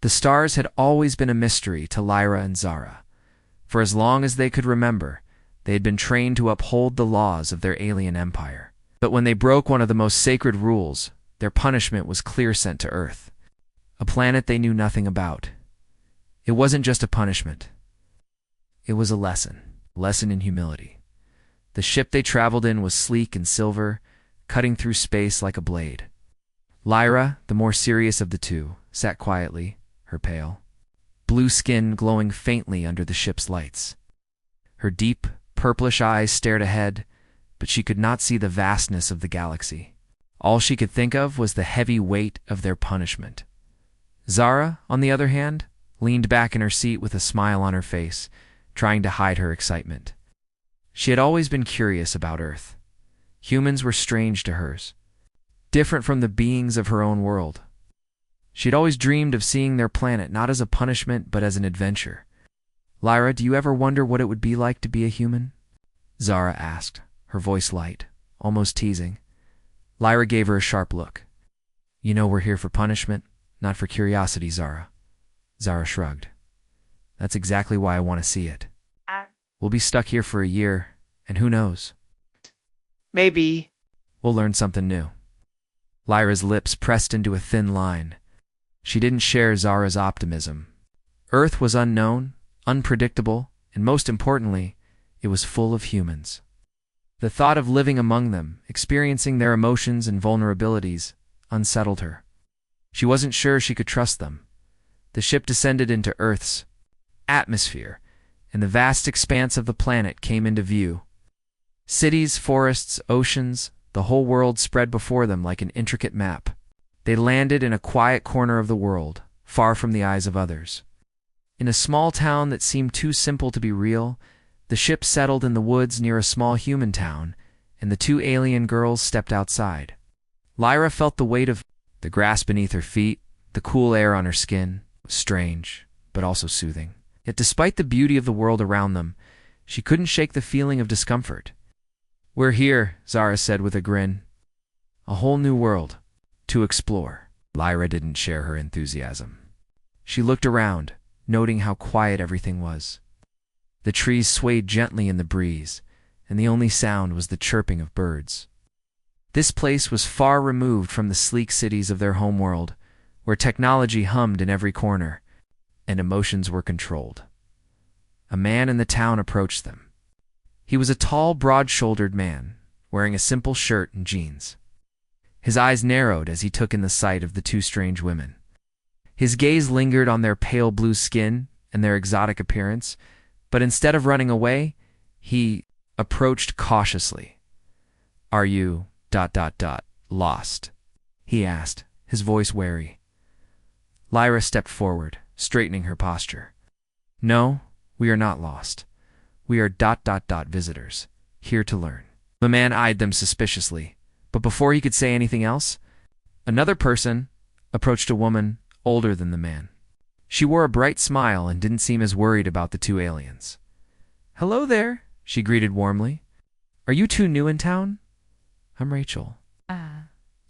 The stars had always been a mystery to Lyra and Zara. For as long as they could remember, they had been trained to uphold the laws of their alien empire. But when they broke one of the most sacred rules, their punishment was clear sent to Earth, a planet they knew nothing about. It wasn't just a punishment. It was a lesson in humility. The ship they traveled in was sleek and silver, cutting through space like a blade. Lyra, the more serious of the two, sat quietly, her pale blue skin glowing faintly under the ship's lights. Her deep, purplish eyes stared ahead, but she could not see the vastness of the galaxy. All she could think of was the heavy weight of their punishment. Zara, on the other hand, leaned back in her seat with a smile on her face, trying to hide her excitement. She had always been curious about Earth. Humans were strange to hers, different from the beings of her own world. She had always dreamed of seeing their planet not as a punishment but as an adventure. "Lyra, do you ever wonder what it would be like to be a human?" Zara asked, her voice light, almost teasing. Lyra gave her a sharp look. "You know we're here for punishment, not for curiosity, Zara." Zara shrugged. "That's exactly why I want to see it. We'll be stuck here for a year, and who knows? Maybe we'll learn something new." Lyra's lips pressed into a thin line. She didn't share Zara's optimism. Earth was unknown, unpredictable, and most importantly, it was full of humans. The thought of living among them, experiencing their emotions and vulnerabilities, unsettled her. She wasn't sure she could trust them. The ship descended into Earth's atmosphere, and the vast expanse of the planet came into view. Cities, forests, oceans, the whole world spread before them like an intricate map. They landed in a quiet corner of the world, far from the eyes of others. In a small town that seemed too simple to be real, the ship settled in the woods near a small human town, and the two alien girls stepped outside. Lyra felt the weight of the grass beneath her feet, the cool air on her skin. It was strange, but also soothing. Yet despite the beauty of the world around them, she couldn't shake the feeling of discomfort. "We're here," Zara said with a grin. "A whole new world to explore." Lyra didn't share her enthusiasm. She looked around, noting how quiet everything was. The trees swayed gently in the breeze, and the only sound was the chirping of birds. This place was far removed from the sleek cities of their homeworld, where technology hummed in every corner, and emotions were controlled. A man in the town approached them. He was a tall, broad-shouldered man, wearing a simple shirt and jeans. His eyes narrowed as he took in the sight of the two strange women. His gaze lingered on their pale blue skin and their exotic appearance, but instead of running away, he approached cautiously. "Are you ... lost?" he asked, his voice wary. Lyra stepped forward, straightening her posture. "No, we are not lost. We are ... visitors, here to learn." The man eyed them suspiciously, but before he could say anything else, another person approached a woman older than the man. She wore a bright smile and didn't seem as worried about the two aliens. "Hello there," she greeted warmly. "Are you two new in town?" "I'm Rachel."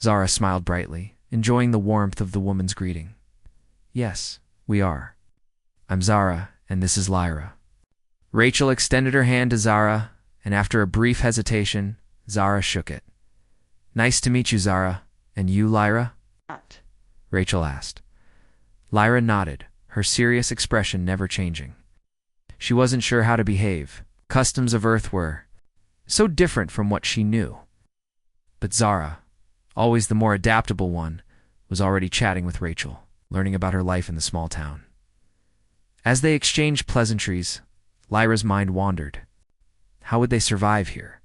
Zara smiled brightly, enjoying the warmth of the woman's greeting. "Yes, we are. I'm Zara, and this is Lyra." Rachel extended her hand to Zara, and after a brief hesitation, Zara shook it. "Nice to meet you, Zara. And you, Lyra?" Rachel asked. Lyra nodded, her serious expression never changing. She wasn't sure how to behave. Customs of Earth were so different from what she knew. But Zara, always the more adaptable one, was already chatting with Rachel, learning about her life in the small town. As they exchanged pleasantries, Lyra's mind wandered. How would they survive here?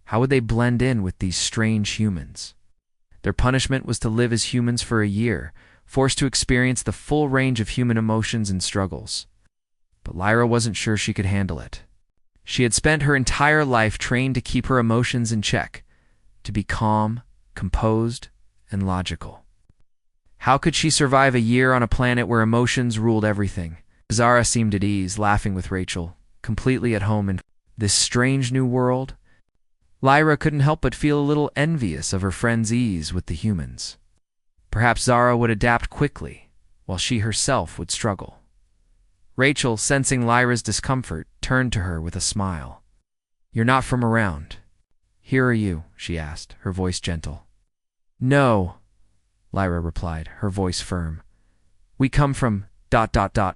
How would they blend in with these strange humans? Their punishment was to live as humans for a year, forced to experience the full range of human emotions and struggles. But Lyra wasn't sure she could handle it. She had spent her entire life trained to keep her emotions in check, to be calm, composed, and logical. How could she survive a year on a planet where emotions ruled everything? Zara seemed at ease, laughing with Rachel, completely at home in this strange new world. Lyra couldn't help but feel a little envious of her friend's ease with the humans. Perhaps Zara would adapt quickly, while she herself would struggle. Rachel, sensing Lyra's discomfort, turned to her with a smile. "You're not from around. Here are you?" she asked, her voice gentle. "No," Lyra replied, her voice firm. "We come from ...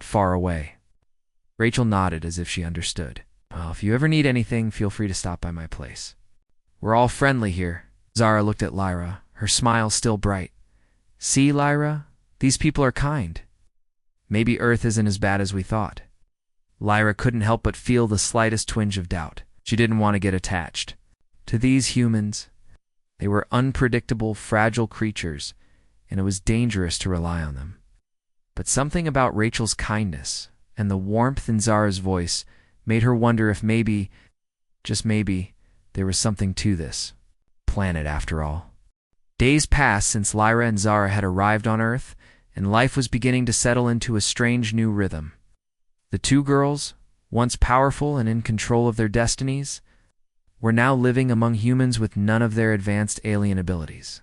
far away." Rachel nodded as if she understood. "Well, if you ever need anything, feel free to stop by my place. We're all friendly here." Zara looked at Lyra, her smile still bright. "See, Lyra? These people are kind. Maybe Earth isn't as bad as we thought." Lyra couldn't help but feel the slightest twinge of doubt. She didn't want to get attached to these humans. They were unpredictable, fragile creatures, and it was dangerous to rely on them. But something about Rachel's kindness and the warmth in Zara's voice made her wonder if maybe, just maybe, there was something to this planet after all. Days passed since Lyra and Zara had arrived on Earth, and life was beginning to settle into a strange new rhythm. The two girls, once powerful and in control of their destinies, were now living among humans with none of their advanced alien abilities.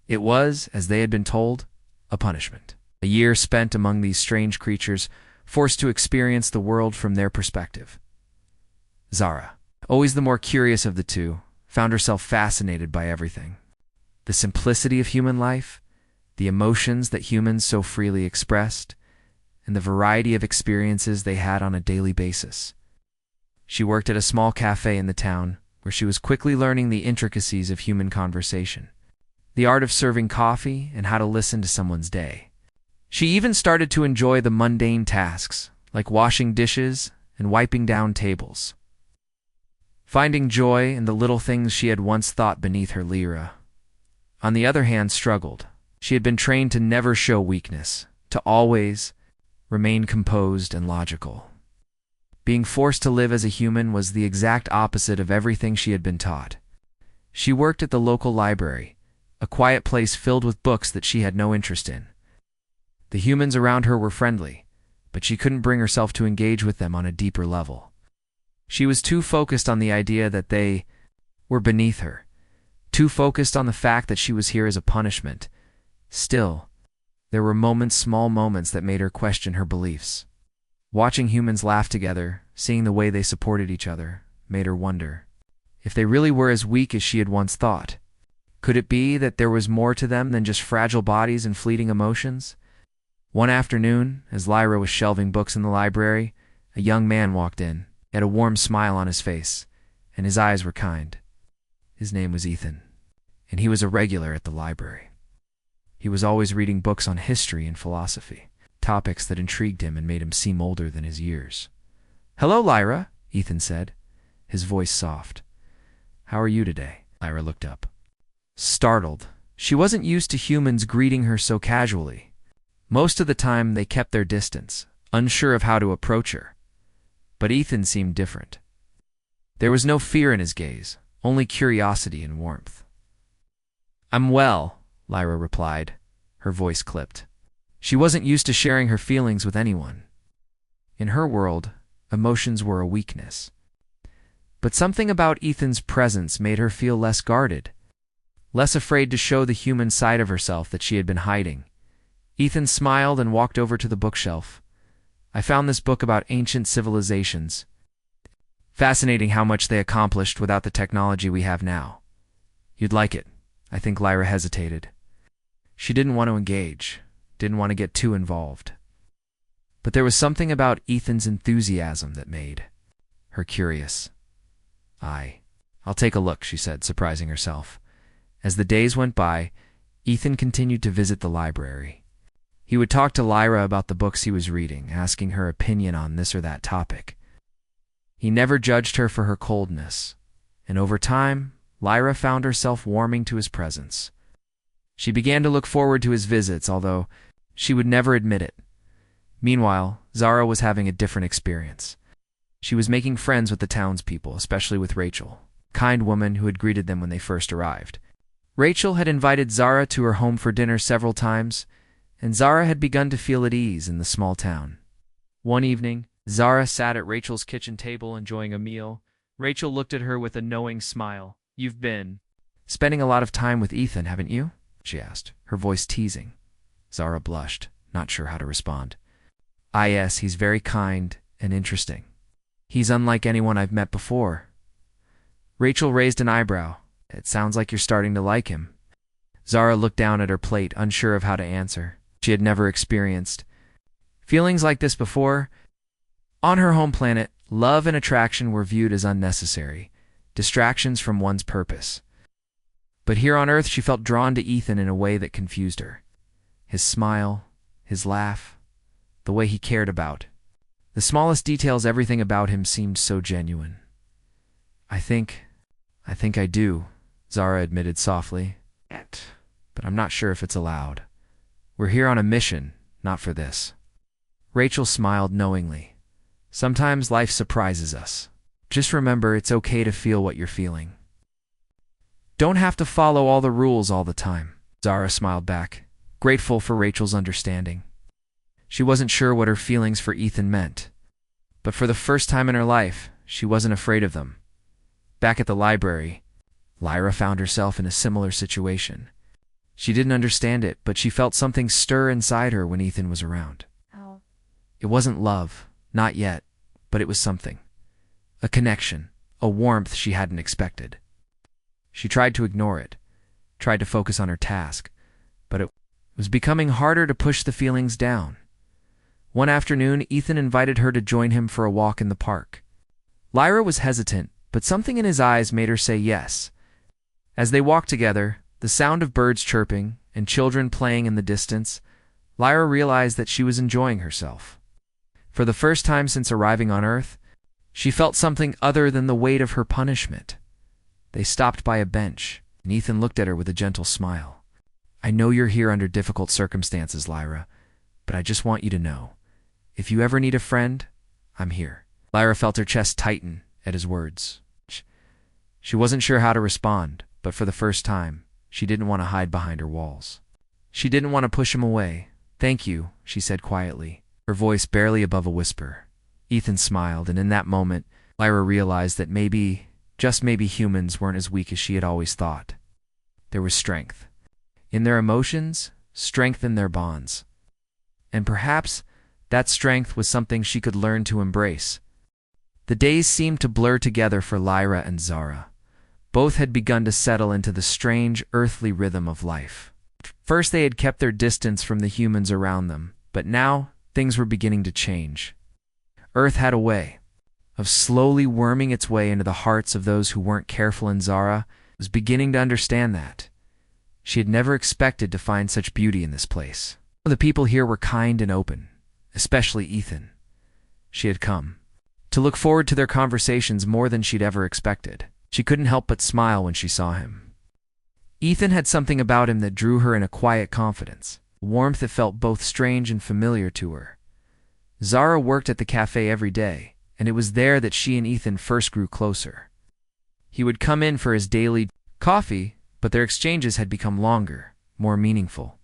It was, as they had been told, a punishment. A year spent among these strange creatures, forced to experience the world from their perspective. Zara, always the more curious of the two, found herself fascinated by everything. The simplicity of human life, the emotions that humans so freely expressed, and the variety of experiences they had on a daily basis. She worked at a small cafe in the town, where she was quickly learning the intricacies of human conversation, the art of serving coffee, and how to listen to someone's day. She even started to enjoy the mundane tasks, like washing dishes and wiping down tables, finding joy in the little things she had once thought beneath her Lyra. On the other hand, struggled. She had been trained to never show weakness, to always remain composed and logical. Being forced to live as a human was the exact opposite of everything she had been taught. She worked at the local library, a quiet place filled with books that she had no interest in. The humans around her were friendly, but she couldn't bring herself to engage with them on a deeper level. She was too focused on the idea that they were beneath her, too focused on the fact that she was here as a punishment. Still, there were moments, small moments, that made her question her beliefs. Watching humans laugh together, seeing the way they supported each other, made her wonder if they really were as weak as she had once thought. Could it be that there was more to them than just fragile bodies and fleeting emotions? One afternoon, as Lyra was shelving books in the library, a young man walked in. He had a warm smile on his face, and his eyes were kind. His name was Ethan, and he was a regular at the library. He was always reading books on history and philosophy, topics that intrigued him and made him seem older than his years. "Hello, Lyra," Ethan said, his voice soft. "How are you today?" Lyra looked up, startled. She wasn't used to humans greeting her so casually. Most of the time, they kept their distance, unsure of how to approach her. But Ethan seemed different. There was no fear in his gaze, only curiosity and warmth. "I'm well," Lyra replied, her voice clipped. She wasn't used to sharing her feelings with anyone. In her world, emotions were a weakness. But something about Ethan's presence made her feel less guarded, less afraid to show the human side of herself that she had been hiding. Ethan smiled and walked over to the bookshelf. "I found this book about ancient civilizations. Fascinating how much they accomplished without the technology we have now. You'd like it." I think Lyra hesitated. She didn't want to engage, didn't want to get too involved. But there was something about Ethan's enthusiasm that made her curious. I'll take a look," she said, surprising herself. As the days went by, Ethan continued to visit the library. He would talk to Lyra about the books he was reading, asking her opinion on this or that topic. He never judged her for her coldness, and over time, Lyra found herself warming to his presence. She began to look forward to his visits, although she would never admit it. Meanwhile, Zara was having a different experience. She was making friends with the townspeople, especially with Rachel, a kind woman who had greeted them when they first arrived. Rachel had invited Zara to her home for dinner several times, and Zara had begun to feel at ease in the small town. One evening, Zara sat at Rachel's kitchen table enjoying a meal. Rachel looked at her with a knowing smile. "You've been spending a lot of time with Ethan, haven't you?" she asked, her voice teasing. Zara blushed. not sure how to respond. Yes, he's very kind and interesting. He's unlike anyone I've met before. Rachel raised an eyebrow. It sounds like you're starting to like him. Zara looked down at her plate, unsure of how to answer. She had never experienced feelings like this before. On her home planet, love and attraction were viewed as unnecessary, distractions from one's purpose. But here on Earth, she felt drawn to Ethan in a way that confused her. His smile, his laugh, the way he cared about. The smallest details, everything about him seemed so genuine. I think I do, Zara admitted softly. But I'm not sure if it's allowed. We're here on a mission, not for this. Rachel smiled knowingly. Sometimes life surprises us. Just remember, it's okay to feel what you're feeling. Don't have to follow all the rules all the time. Zara smiled back, grateful for Rachel's understanding. She wasn't sure what her feelings for Ethan meant, but for the first time in her life, she wasn't afraid of them. Back at the library, Lyra found herself in a similar situation. She didn't understand it, but she felt something stir inside her when Ethan was around. Oh. It wasn't love, not yet, but it was something. A connection, a warmth she hadn't expected. She tried to ignore it, tried to focus on her task, but it was becoming harder to push the feelings down. One afternoon, Ethan invited her to join him for a walk in the park. Lyra was hesitant, but something in his eyes made her say yes. As they walked together, the sound of birds chirping and children playing in the distance, Lyra realized that she was enjoying herself. For the first time since arriving on Earth, she felt something other than the weight of her punishment. They stopped by a bench, and Ethan looked at her with a gentle smile. I know you're here under difficult circumstances, Lyra, but I just want you to know, if you ever need a friend, I'm here. Lyra felt her chest tighten at his words. She wasn't sure how to respond, but for the first time, she didn't want to hide behind her walls. She didn't want to push him away. Thank you, she said quietly, her voice barely above a whisper. Ethan smiled, and in that moment, Lyra realized that maybe, just maybe, humans weren't as weak as she had always thought. There was strength in their emotions, strength in their bonds. And perhaps that strength was something she could learn to embrace. The days seemed to blur together for Lyra and Zara. Both had begun to settle into the strange, earthly rhythm of life. First, they had kept their distance from the humans around them, but now things were beginning to change. Earth had a way of slowly worming its way into the hearts of those who weren't careful, and Zara was beginning to understand that. She had never expected to find such beauty in this place. The people here were kind and open, especially Ethan. She had come to look forward to their conversations more than she'd ever expected. She couldn't help but smile when she saw him. Ethan had something about him that drew her in a quiet confidence, a warmth that felt both strange and familiar to her. Zara worked at the cafe every day, and it was there that she and Ethan first grew closer. He would come in for his daily coffee, but their exchanges had become longer, more meaningful.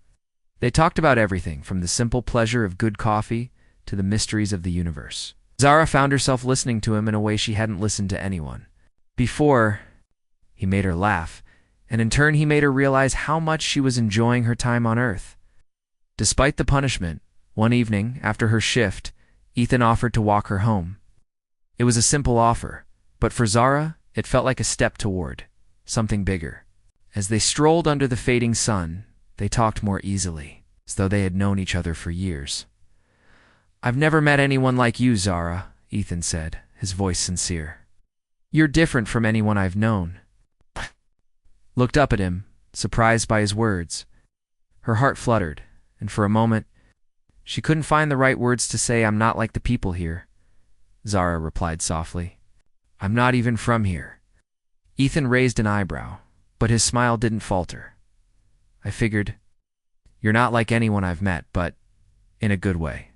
They talked about everything from the simple pleasure of good coffee to the mysteries of the universe. Zara found herself listening to him in a way she hadn't listened to anyone before. He made her laugh, and in turn he made her realize how much she was enjoying her time on Earth. Despite the punishment, one evening, after her shift, Ethan offered to walk her home. It was a simple offer, but for Zara, it felt like a step toward something bigger. As they strolled under the fading sun, they talked more easily, as though they had known each other for years. I've never met anyone like you, Zara, Ethan said, his voice sincere. You're different from anyone I've known. Looked up at him, surprised by his words. Her heart fluttered, and for a moment, she couldn't find the right words to say. I'm not like the people here, Zara replied softly. I'm not even from here. Ethan raised an eyebrow, but his smile didn't falter. I figured, you're not like anyone I've met, but in a good way.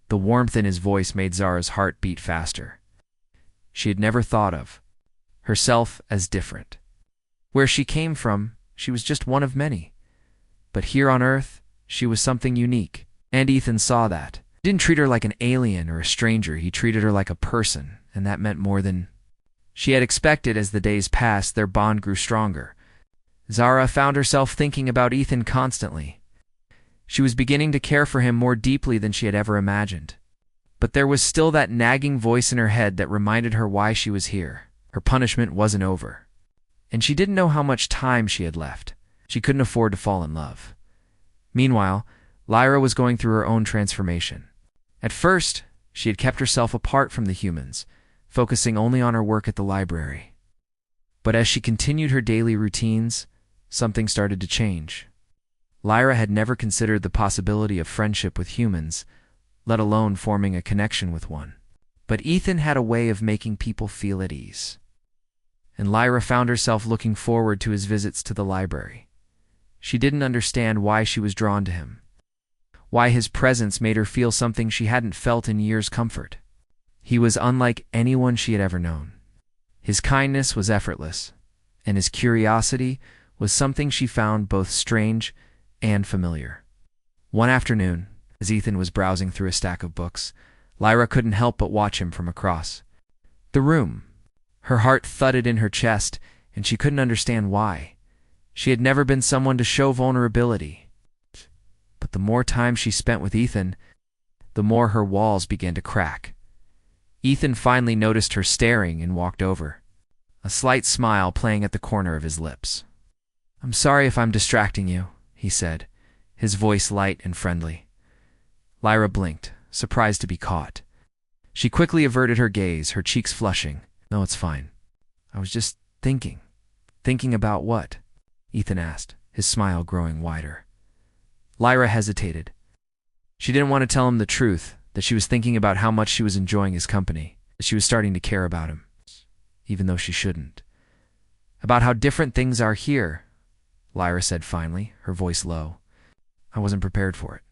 The warmth in his voice made Zara's heart beat faster. She had never thought of herself as different. Where she came from, she was just one of many. But here on Earth, she was something unique, and Ethan saw that. He didn't treat her like an alien or a stranger. He treated her like a person, and that meant more than she had expected. As the days passed, their bond grew stronger. Zara found herself thinking about Ethan constantly. She was beginning to care for him more deeply than she had ever imagined. But there was still that nagging voice in her head that reminded her why she was here. Her punishment wasn't over. And she didn't know how much time she had left. She couldn't afford to fall in love. Meanwhile, Lyra was going through her own transformation. At first, she had kept herself apart from the humans, focusing only on her work at the library. But as she continued her daily routines, something started to change. Lyra had never considered the possibility of friendship with humans, let alone forming a connection with one. But Ethan had a way of making people feel at ease. And Lyra found herself looking forward to his visits to the library. She didn't understand why she was drawn to him, why his presence made her feel something she hadn't felt in years' comfort. He was unlike anyone she had ever known. His kindness was effortless, and his curiosity was something she found both strange and familiar. One afternoon, as Ethan was browsing through a stack of books, Lyra couldn't help but watch him from across the room. Her heart thudded in her chest, and she couldn't understand why. She had never been someone to show vulnerability. But the more time she spent with Ethan, the more her walls began to crack. Ethan finally noticed her staring and walked over, a slight smile playing at the corner of his lips. "I'm sorry if I'm distracting you," he said, his voice light and friendly. Lyra blinked, surprised to be caught. She quickly averted her gaze, her cheeks flushing. "No, it's fine. I was just thinking." "Thinking about what?" Ethan asked, his smile growing wider. Lyra hesitated. She didn't want to tell him the truth, that she was thinking about how much she was enjoying his company, that she was starting to care about him, even though she shouldn't. "About how different things are here," Lyra said finally, her voice low. "I wasn't prepared for it.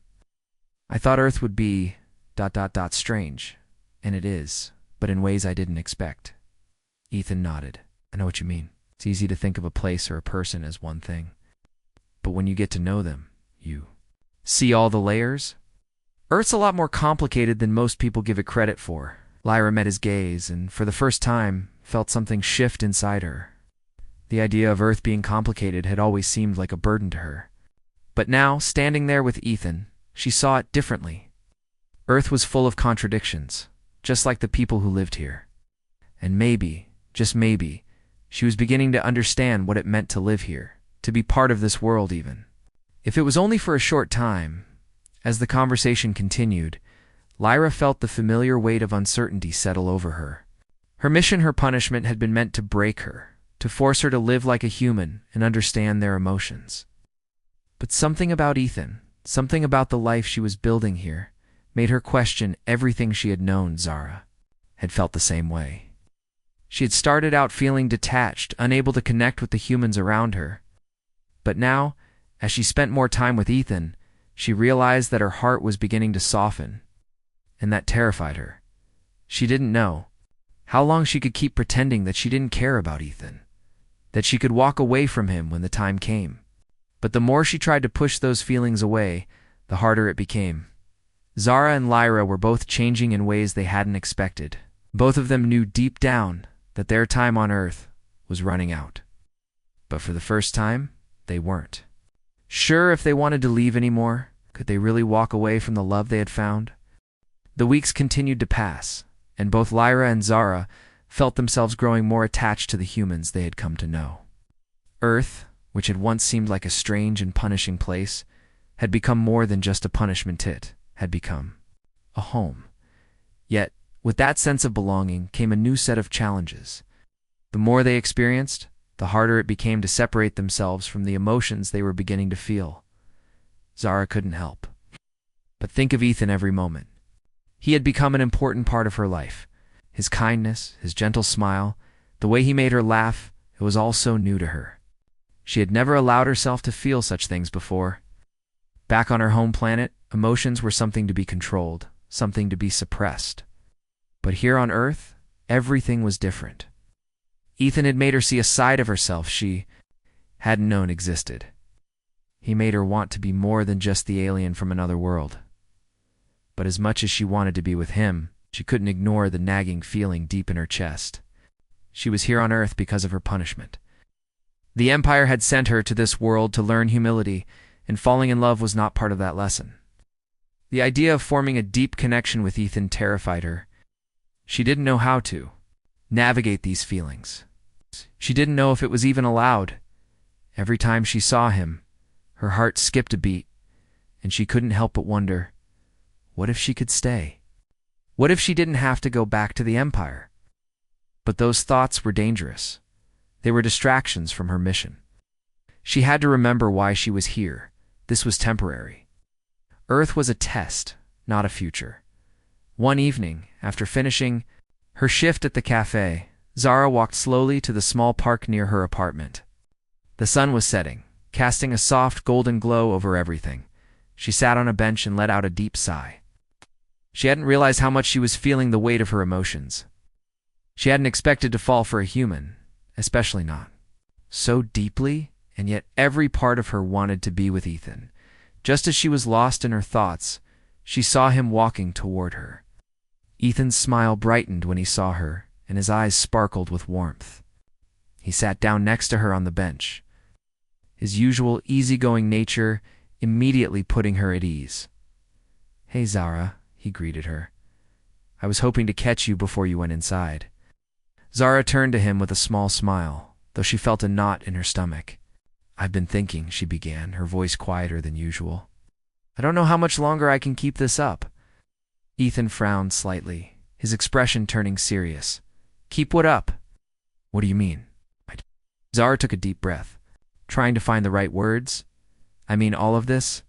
I thought Earth would be ... strange, and it is, but in ways I didn't expect." Ethan nodded. "I know what you mean. It's easy to think of a place or a person as one thing. But when you get to know them, you see all the layers. Earth's a lot more complicated than most people give it credit for." Lyra met his gaze and, for the first time, felt something shift inside her. The idea of Earth being complicated had always seemed like a burden to her. But now, standing there with Ethan, she saw it differently. Earth was full of contradictions, just like the people who lived here. And maybe, just maybe, she was beginning to understand what it meant to live here, to be part of this world even. If it was only for a short time, as the conversation continued, Lyra felt the familiar weight of uncertainty settle over her. Her mission, her punishment, had been meant to break her, to force her to live like a human and understand their emotions. But something about Ethan, something about the life she was building here, made her question everything she had known. Zara had felt the same way. She had started out feeling detached, unable to connect with the humans around her. But now, as she spent more time with Ethan, she realized that her heart was beginning to soften, and that terrified her. She didn't know how long she could keep pretending that she didn't care about Ethan, that she could walk away from him when the time came. But the more she tried to push those feelings away, the harder it became. Zara and Lyra were both changing in ways they hadn't expected. Both of them knew deep down that their time on Earth was running out. But for the first time, they weren't sure if they wanted to leave anymore. Could they really walk away from the love they had found? The weeks continued to pass, and both Lyra and Zara felt themselves growing more attached to the humans they had come to know. Earth, which had once seemed like a strange and punishing place, had become more than just a punishment. It had become a home. Yet, with that sense of belonging came a new set of challenges. The more they experienced, the harder it became to separate themselves from the emotions they were beginning to feel. Zara couldn't help but think of Ethan every moment. He had become an important part of her life. His kindness, his gentle smile, the way he made her laugh, it was all so new to her. She had never allowed herself to feel such things before. Back on her home planet, emotions were something to be controlled, something to be suppressed. But here on Earth, everything was different. Ethan had made her see a side of herself she hadn't known existed. He made her want to be more than just the alien from another world. But as much as she wanted to be with him, she couldn't ignore the nagging feeling deep in her chest. She was here on Earth because of her punishment. The Empire had sent her to this world to learn humility and falling in love was not part of that lesson. The idea of forming a deep connection with Ethan terrified her. She didn't know how to navigate these feelings. She didn't know if it was even allowed. Every time she saw him, her heart skipped a beat, and she couldn't help but wonder, what if she could stay? What if she didn't have to go back to the Empire? But those thoughts were dangerous. They were distractions from her mission. She had to remember why she was here. This was temporary. Earth was a test, not a future. One evening, after finishing her shift at the cafe, Zara walked slowly to the small park near her apartment. The sun was setting, casting a soft golden glow over everything. She sat on a bench and let out a deep sigh. She hadn't realized how much she was feeling the weight of her emotions. She hadn't expected to fall for a human, especially not so deeply, and yet every part of her wanted to be with Ethan. Just as she was lost in her thoughts, she saw him walking toward her. Ethan's smile brightened when he saw her, and his eyes sparkled with warmth. He sat down next to her on the bench, his usual easygoing nature immediately putting her at ease. "Hey, Zara," he greeted her. "I was hoping to catch you before you went inside." Zara turned to him with a small smile, though she felt a knot in her stomach. "I've been thinking," she began, her voice quieter than usual. "I don't know how much longer I can keep this up." Ethan frowned slightly, his expression turning serious. "Keep what up?" "What do you mean?" Zara took a deep breath, trying to find the right words. "I mean all of this.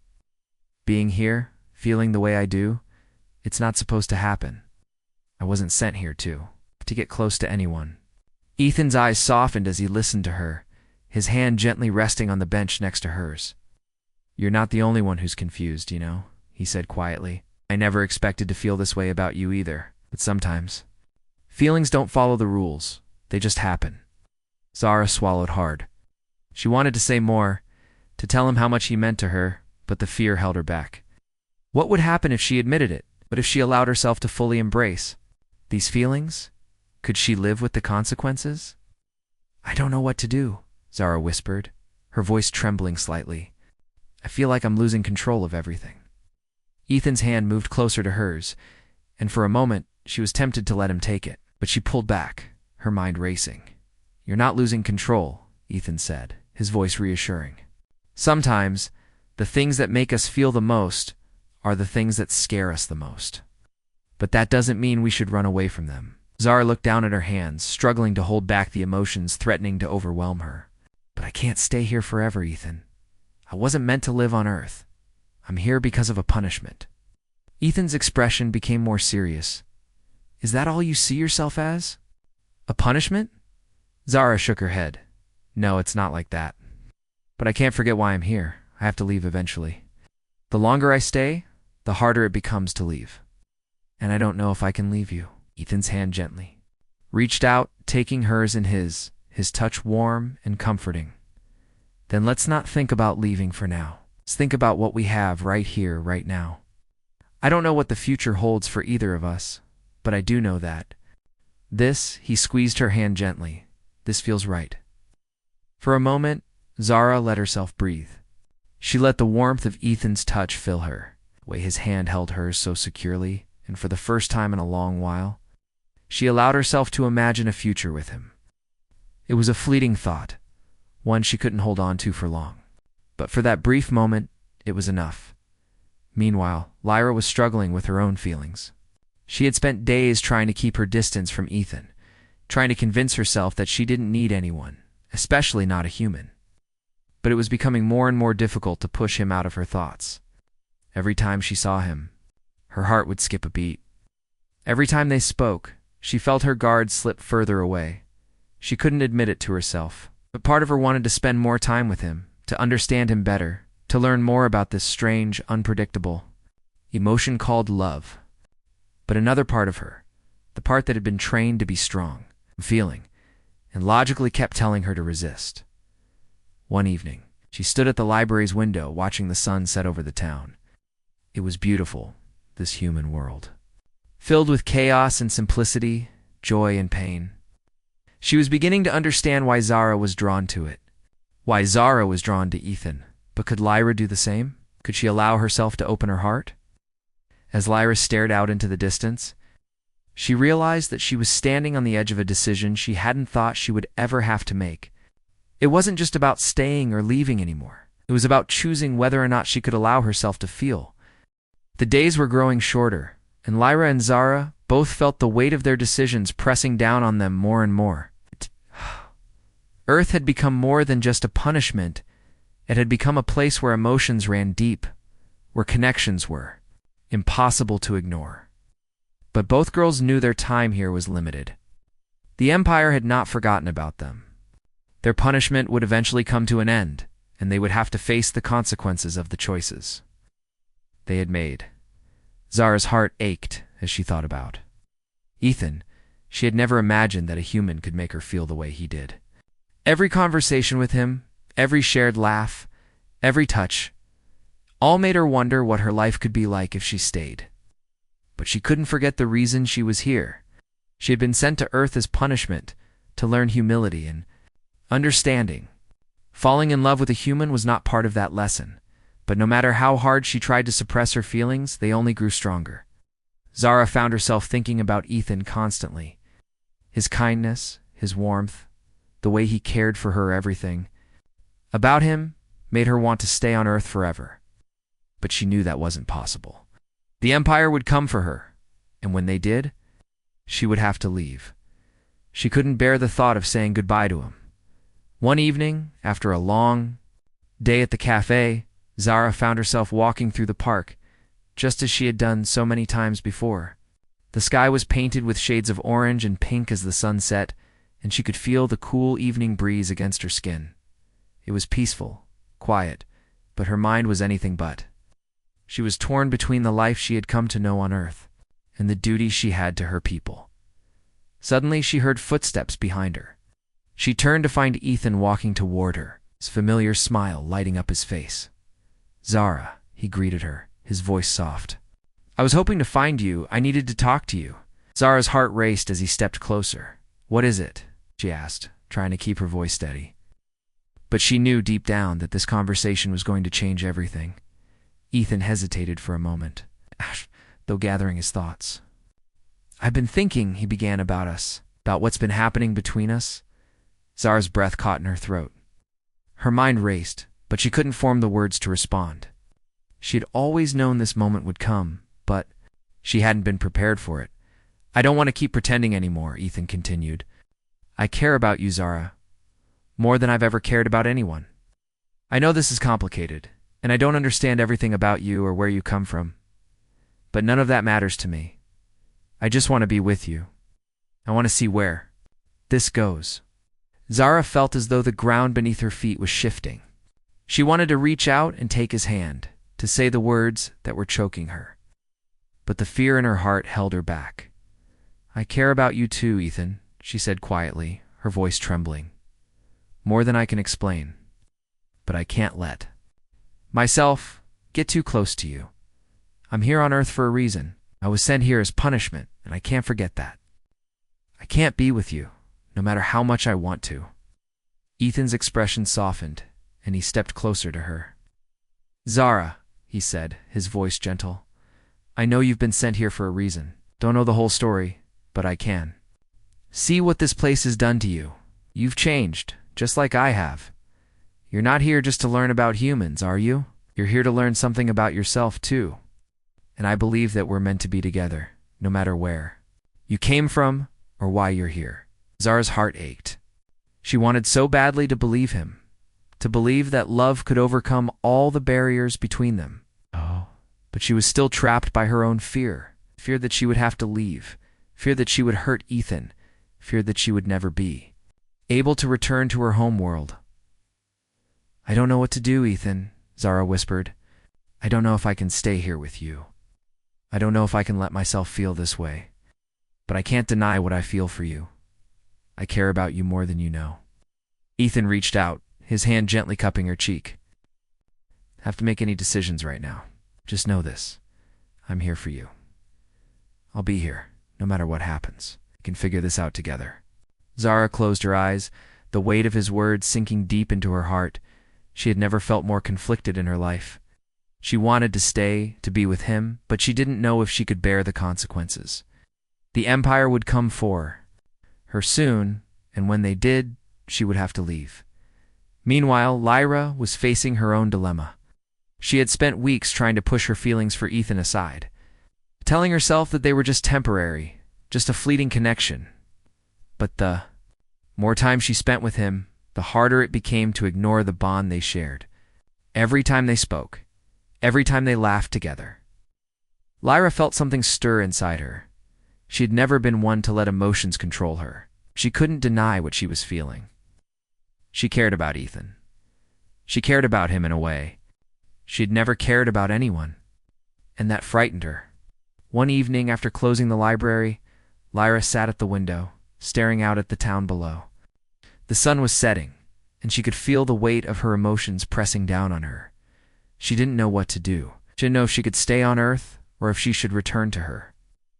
Being here, feeling the way I do, it's not supposed to happen. I wasn't sent here to get close to anyone." Ethan's eyes softened as he listened to her, his hand gently resting on the bench next to hers. "You're not the only one who's confused, you know," he said quietly. "I never expected to feel this way about you either, but sometimes feelings don't follow the rules, they just happen." Zara swallowed hard. She wanted to say more, to tell him how much he meant to her, but the fear held her back. What would happen if she admitted it? What if she allowed herself to fully embrace these feelings? Could she live with the consequences? "I don't know what to do," Zara whispered, her voice trembling slightly. "I feel like I'm losing control of everything." Ethan's hand moved closer to hers, and for a moment she was tempted to let him take it, but she pulled back, her mind racing. "You're not losing control," Ethan said, his voice reassuring. "Sometimes, the things that make us feel the most are the things that scare us the most. But that doesn't mean we should run away from them." Zara looked down at her hands, struggling to hold back the emotions threatening to overwhelm her. "But I can't stay here forever, Ethan. I wasn't meant to live on Earth. I'm here because of a punishment." Ethan's expression became more serious. "Is that all you see yourself as? A punishment?" Zara shook her head. "No, it's not like that. But I can't forget why I'm here. I have to leave eventually. The longer I stay, the harder it becomes to leave. And I don't know if I can leave you." Ethan's hand gently reached out, taking hers in his touch warm and comforting. "Then let's not think about leaving for now. Let's think about what we have right here, right now. I don't know what the future holds for either of us, but I do know that this," he squeezed her hand gently, "this feels right." For a moment, Zara let herself breathe. She let the warmth of Ethan's touch fill her, the way his hand held hers so securely, and for the first time in a long while, she allowed herself to imagine a future with him. It was a fleeting thought, one she couldn't hold on to for long. But for that brief moment, it was enough. Meanwhile, Lyra was struggling with her own feelings. She had spent days trying to keep her distance from Ethan, trying to convince herself that she didn't need anyone, especially not a human. But it was becoming more and more difficult to push him out of her thoughts. Every time she saw him, her heart would skip a beat. Every time they spoke, she felt her guard slip further away. She couldn't admit it to herself, but part of her wanted to spend more time with him, to understand him better, to learn more about this strange, unpredictable emotion called love. But another part of her, the part that had been trained to be strong, feeling, and logically kept telling her to resist. One evening, she stood at the library's window watching the sun set over the town. It was beautiful, this human world, filled with chaos and simplicity, joy and pain. She was beginning to understand why Zara was drawn to it, why Zara was drawn to Ethan, But could Lyra do the same? Could she allow herself to open her heart? As Lyra stared out into the distance, she realized that she was standing on the edge of a decision she hadn't thought she would ever have to make. It wasn't just about staying or leaving anymore. It was about choosing whether or not she could allow herself to feel. The days were growing shorter, and Lyra and Zara both felt the weight of their decisions pressing down on them more and more. Earth had become more than just a punishment. It had become a place where emotions ran deep, where connections were impossible to ignore. But both girls knew their time here was limited. The Empire had not forgotten about them. Their punishment would eventually come to an end, and they would have to face the consequences of the choices they had made. Zara's heart ached as she thought about Ethan. She had never imagined that a human could make her feel the way he did. Every conversation with him, every shared laugh, every touch, all made her wonder what her life could be like if she stayed. But she couldn't forget the reason she was here. She had been sent to Earth as punishment, to learn humility and understanding. Falling in love with a human was not part of that lesson, but no matter how hard she tried to suppress her feelings, they only grew stronger. Zara found herself thinking about Ethan constantly. His kindness, his warmth, the way he cared for her, everything about him made her want to stay on Earth forever. But she knew that wasn't possible. The Empire would come for her, and when they did, she would have to leave. She couldn't bear the thought of saying goodbye to him. One evening, after a long day at the cafe, Zara found herself walking through the park, just as she had done so many times before. The sky was painted with shades of orange and pink as the sun set, and she could feel the cool evening breeze against her skin. It was peaceful, quiet, but her mind was anything but. She was torn between the life she had come to know on Earth and the duty she had to her people. Suddenly, she heard footsteps behind her. She turned to find Ethan walking toward her, his familiar smile lighting up his face. "Zara," he greeted her, his voice soft. "I was hoping to find you. I needed to talk to you." Zara's heart raced as he stepped closer. "What is it?" she asked, trying to keep her voice steady. But she knew deep down that this conversation was going to change everything. Ethan hesitated for a moment, though gathering his thoughts. "I've been thinking," he began, "about us, about what's been happening between us." Zara's breath caught in her throat. Her mind raced, but she couldn't form the words to respond. She had always known this moment would come, but she hadn't been prepared for it. "I don't want to keep pretending anymore," Ethan continued. "I care about you, Zara, more than I've ever cared about anyone. I know this is complicated, and I don't understand everything about you or where you come from. But none of that matters to me. I just want to be with you. I want to see where this goes." Zara felt as though the ground beneath her feet was shifting. She wanted to reach out and take his hand, to say the words that were choking her. But the fear in her heart held her back. "I care about you too, Ethan," she said quietly, her voice trembling. "More than I can explain. But I can't let myself get too close to you. I'm here on Earth for a reason. I was sent here as punishment, and I can't forget that. I can't be with you, no matter how much I want to." Ethan's expression softened, and he stepped closer to her. "Zara," he said, his voice gentle, "I know you've been sent here for a reason. Don't know the whole story, but I can see what this place has done to you. You've changed, just like I have. You're not here just to learn about humans, are you? You're here to learn something about yourself, too. And I believe that we're meant to be together, no matter where you came from or why you're here." Zara's heart ached. She wanted so badly to believe him, to believe that love could overcome all the barriers between them. But she was still trapped by her own fear that she would have to leave, fear that she would hurt Ethan, fear that she would never be able to return to her home world. "I don't know what to do, Ethan," Zara whispered. "I don't know if I can stay here with you. I don't know if I can let myself feel this way. But I can't deny what I feel for you. I care about you more than you know." Ethan reached out, his hand gently cupping her cheek. "Have to make any decisions right now. Just know this. I'm here for you. I'll be here, no matter what happens. We can figure this out together." Zara closed her eyes, the weight of his words sinking deep into her heart. She had never felt more conflicted in her life. She wanted to stay, to be with him, but she didn't know if she could bear the consequences. The Empire would come for her soon, and when they did, she would have to leave. Meanwhile, Lyra was facing her own dilemma. She had spent weeks trying to push her feelings for Ethan aside, telling herself that they were just temporary, just a fleeting connection. But the more time she spent with him, the harder it became to ignore the bond they shared. Every time they spoke, every time they laughed together, Lyra felt something stir inside her. She had never been one to let emotions control her. She couldn't deny what she was feeling. She cared about Ethan. She cared about him in a way she'd never cared about anyone, and that frightened her. One evening after closing the library, Lyra sat at the window, staring out at the town below. The sun was setting, and she could feel the weight of her emotions pressing down on her. She didn't know what to do. She didn't know if she could stay on Earth or if she should return to her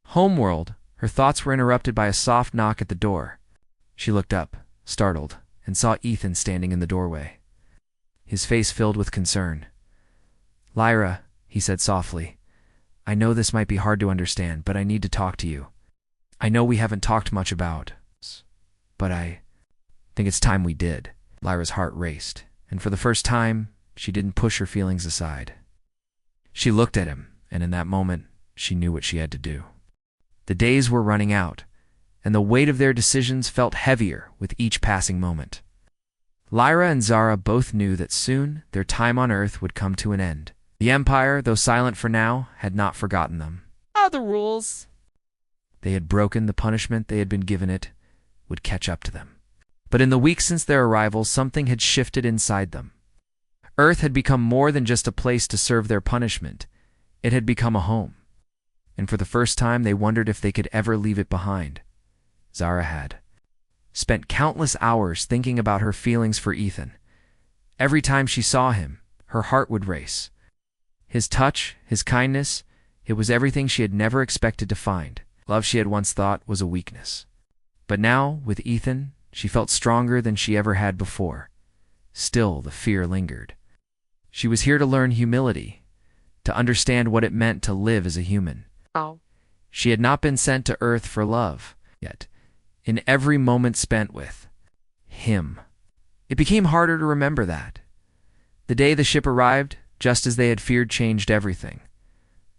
homeworld. Her thoughts were interrupted by a soft knock at the door. She looked up, startled, and saw Ethan standing in the doorway, his face filled with concern. "Lyra," he said softly, "I know this might be hard to understand, but I need to talk to you. I know we haven't talked much about this, but I think it's time we did." Lyra's heart raced, and for the first time, she didn't push her feelings aside. She looked at him, and in that moment, she knew what she had to do. The days were running out, and the weight of their decisions felt heavier with each passing moment. Lyra and Zara both knew that soon their time on Earth would come to an end. The Empire, though silent for now, had not forgotten them. The rules. They had broken the punishment they had been given. It would catch up to them. But in the weeks since their arrival, something had shifted inside them. Earth had become more than just a place to serve their punishment. It had become a home. And for the first time, they wondered if they could ever leave it behind. Zara had spent countless hours thinking about her feelings for Ethan. Every time she saw him, her heart would race. His touch, his kindness, it was everything she had never expected to find. Love she had once thought was a weakness. But now, with Ethan, she felt stronger than she ever had before. Still, the fear lingered. She was here to learn humility, to understand what it meant to live as a human. She had not been sent to Earth for love, yet in every moment spent with him, it became harder to remember that. The day the ship arrived, just as they had feared, changed everything.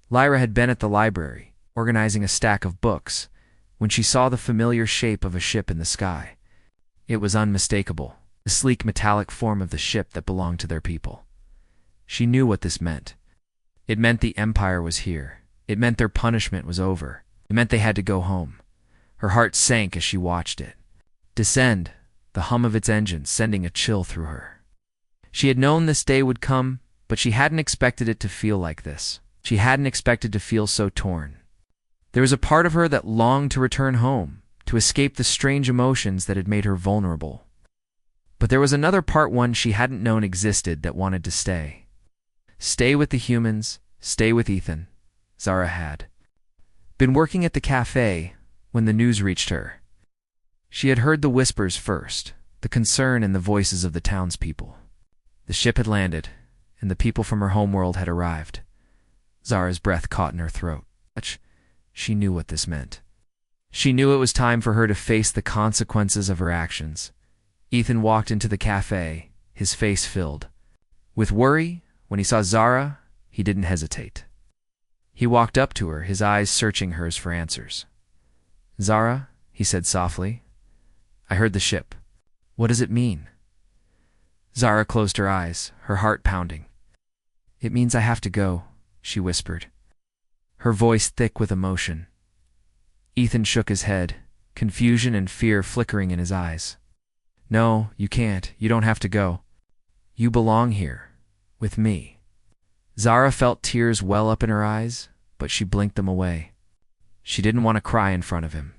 Lyra had been at the library, organizing a stack of books, when she saw the familiar shape of a ship in the sky. It was unmistakable, the sleek metallic form of the ship that belonged to their people. She knew what this meant. It meant the Empire was here. It meant their punishment was over. It meant they had to go home. Her heart sank as she watched it descend, the hum of its engines sending a chill through her. She had known this day would come, but she hadn't expected it to feel like this. She hadn't expected to feel so torn. There was a part of her that longed to return home, to escape the strange emotions that had made her vulnerable. But there was another part, one she hadn't known existed, that wanted to stay. Stay with the humans, stay with Ethan. Zara had been working at the cafe when the news reached her. She had heard the whispers first, the concern in the voices of the townspeople. The ship had landed, and the people from her homeworld had arrived. Zara's breath caught in her throat. She knew what this meant. She knew it was time for her to face the consequences of her actions. Ethan walked into the cafe, his face filled with worry. When he saw Zara, he didn't hesitate. He walked up to her, his eyes searching hers for answers. "Zara," he said softly, "I heard the ship. What does it mean?" Zara closed her eyes, her heart pounding. "It means I have to go," she whispered, her voice thick with emotion. Ethan shook his head, confusion and fear flickering in his eyes. "No, you can't. You don't have to go. You belong here, with me." Zara felt tears well up in her eyes, but she blinked them away. She didn't want to cry in front of him.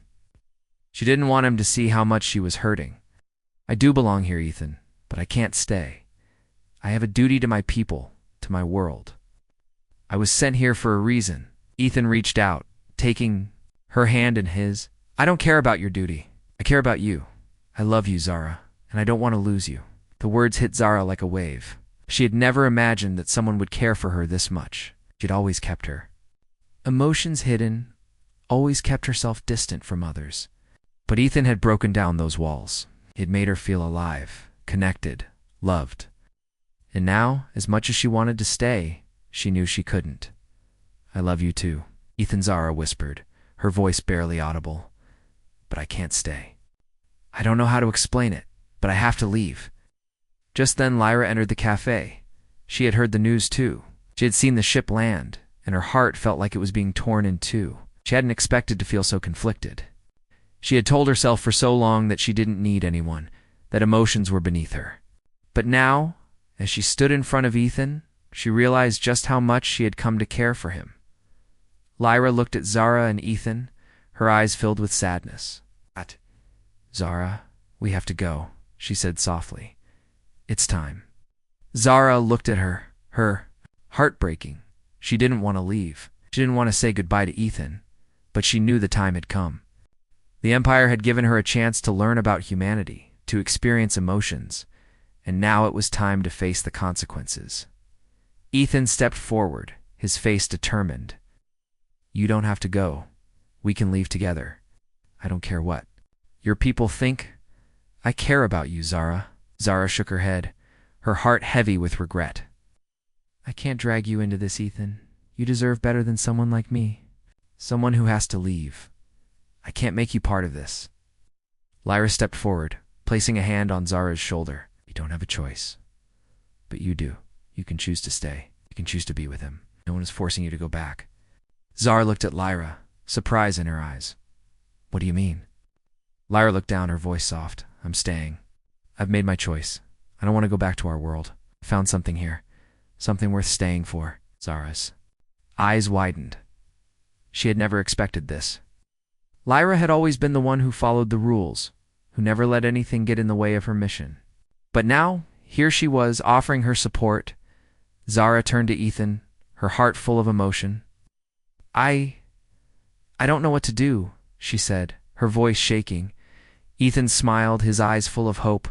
She didn't want him to see how much she was hurting. "I do belong here, Ethan, but I can't stay. I have a duty to my people, to my world. I was sent here for a reason." Ethan reached out, taking her hand in his. "I don't care about your duty. I care about you. I love you, Zara, and I don't want to lose you." The words hit Zara like a wave. She had never imagined that someone would care for her this much. She'd always kept her emotions hidden, always kept herself distant from others. But Ethan had broken down those walls. He had made her feel alive, connected, loved. And now, as much as she wanted to stay, she knew she couldn't. "I love you too," Ethan Zara whispered, her voice barely audible. "But I can't stay. I don't know how to explain it, but I have to leave." Just then Lyra entered the cafe. She had heard the news too. She had seen the ship land, and her heart felt like it was being torn in two. She hadn't expected to feel so conflicted. She had told herself for so long that she didn't need anyone, that emotions were beneath her. But now, as she stood in front of Ethan, she realized just how much she had come to care for him. Lyra looked at Zara and Ethan, her eyes filled with sadness. "Zara, we have to go," she said softly. "It's time." Zara looked at her heartbreaking. She didn't want to leave. She didn't want to say goodbye to Ethan, but she knew the time had come. The Empire had given her a chance to learn about humanity, to experience emotions, and now it was time to face the consequences. Ethan stepped forward, his face determined. "You don't have to go. We can leave together. I don't care what your people think. I care about you, Zara." Zara shook her head, her heart heavy with regret. "I can't drag you into this, Ethan. You deserve better than someone like me. Someone who has to leave. I can't make you part of this." Lyra stepped forward, placing a hand on Zara's shoulder. "You don't have a choice. But you do. You can choose to stay. You can choose to be with him. No one is forcing you to go back." Zara looked at Lyra, surprise in her eyes. "What do you mean?" Lyra looked down, her voice soft. "I'm staying. I've made my choice. I don't want to go back to our world. I found something here. Something worth staying for." Zara's eyes widened. She had never expected this. Lyra had always been the one who followed the rules, who never let anything get in the way of her mission. But now, here she was, offering her support. Zara turned to Ethan, her heart full of emotion. I don't know what to do," she said, her voice shaking. Ethan smiled, his eyes full of hope.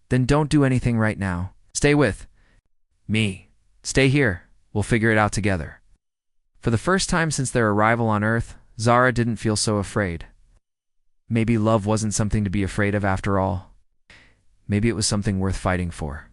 "Then don't do anything right now. Stay with me. Stay here. We'll figure it out together." For the first time since their arrival on Earth, Zara didn't feel so afraid. Maybe love wasn't something to be afraid of after all. Maybe it was something worth fighting for.